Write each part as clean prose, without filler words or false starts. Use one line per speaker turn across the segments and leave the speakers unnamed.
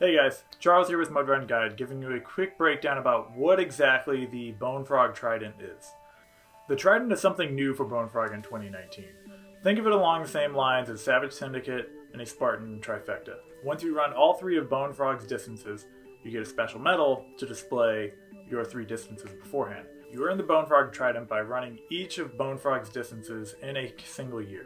Hey guys, Charles here with Mud Run Guide, giving you a quick breakdown about what exactly the Bonefrog Trident is. The Trident is something new for Bonefrog in 2019. Think of it along the same lines as Savage Syndicate and a Spartan Trifecta. Once you run all three of Bonefrog's distances, you get a special medal to display your three distances beforehand. You earn the Bonefrog Trident by running each of Bonefrog's distances in a single year.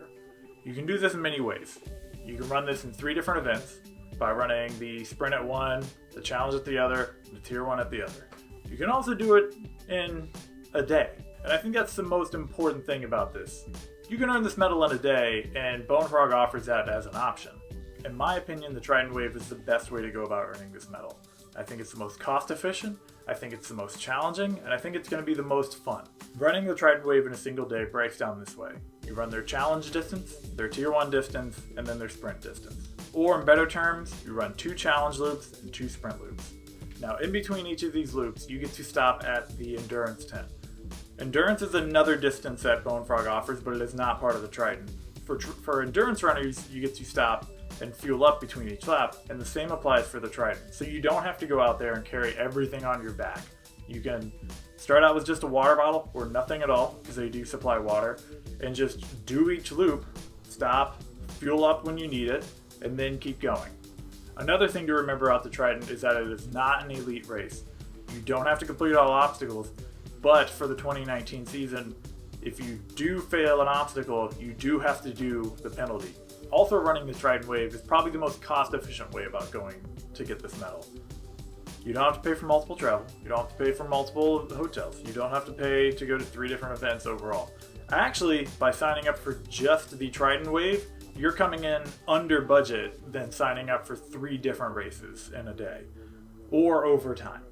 You can do this in many ways. You can run this in 3 different events, by running the sprint at one, the challenge at the other, and the tier 1 at the other. You can also do it in a day, and I think that's the most important thing about this. You can earn this medal in a day, and Bonefrog offers that as an option. In my opinion, the Trident Wave is the best way to go about earning this medal. I think it's the most cost efficient, I think it's the most challenging, and I think it's going to be the most fun. Running the Trident Wave in a single day breaks down this way. You run their challenge distance, their tier 1 distance, and then their sprint distance. Or in better terms, you run 2 challenge loops and 2 sprint loops. Now in between each of these loops, you get to stop at the endurance tent. Endurance is another distance that Bonefrog offers, but it is not part of the Trident. For endurance runners, you get to stop and fuel up between each lap, and the same applies for the Trident. So you don't have to go out there and carry everything on your back. You can start out with just a water bottle or nothing at all, because they do supply water, and just do each loop, stop, fuel up when you need it, and then keep going. Another thing to remember about the Trident is that it is not an elite race. You don't have to complete all obstacles, but for the 2019 season, if you do fail an obstacle, you do have to do the penalty. Also, running the Trident Wave is probably the most cost-efficient way about going to get this medal. You don't have to pay for multiple travel, you don't have to pay for multiple hotels, you don't have to pay to go to 3 different events overall. Actually, by signing up for just the Trident Wave, you're coming in under budget than signing up for 3 different races in a day, or over time.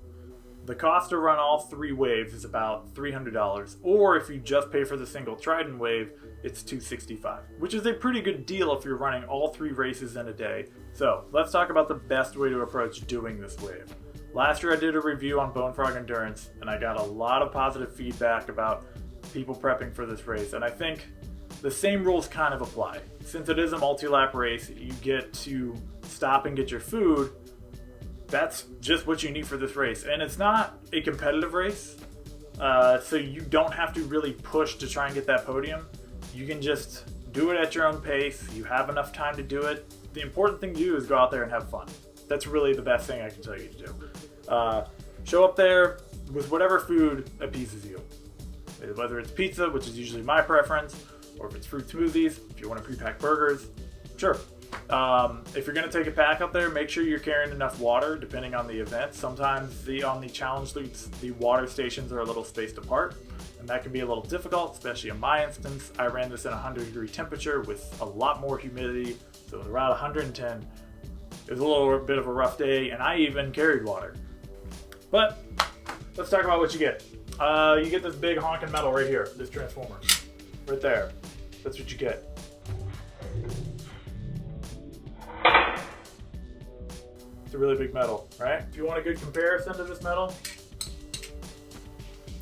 The cost to run all 3 waves is about $300, or if you just pay for the single Trident Wave, it's $265, which is a pretty good deal if you're running all 3 races in a day. So let's talk about the best way to approach doing this wave. Last year I did a review on Bonefrog Endurance, and I got a lot of positive feedback about people prepping for this race, and I think the same rules kind of apply. Since it is a multi-lap race, you get to stop and get your food. That's just what you need for this race. And it's not a competitive race, so you don't have to really push to try and get that podium. You can just do it at your own pace. You have enough time to do it. The important thing to do is go out there and have fun. That's really the best thing I can tell you to do. Show up there with whatever food appeases you. Whether it's pizza, which is usually my preference, or if it's fruit smoothies, if you want to pre-pack burgers, sure. If you're going to take a pack up there, make sure you're carrying enough water depending on the event. Sometimes on the challenge loops, the water stations are a little spaced apart, and that can be a little difficult, especially in my instance. I ran this in a 100-degree temperature with a lot more humidity, so it was around 110. It was a little bit of a rough day, and I even carried water. But let's talk about what you get. You get this big honking medal right here, this transformer, right there. That's what you get. It's a really big medal, right? If you want a good comparison to this medal.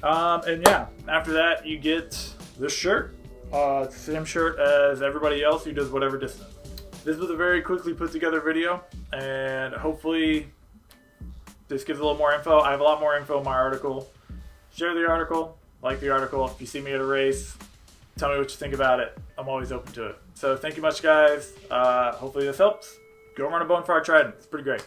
And yeah, after that you get this shirt. It's the same shirt as everybody else who does whatever distance. This was a very quickly put together video, and hopefully this gives a little more info. I have a lot more info in my article. Share the article, like the article. If you see me at a race, tell me what you think about it. I'm always open to it. So thank you much, guys. Hopefully this helps. Go run a Bonefrog Trident. It's pretty great.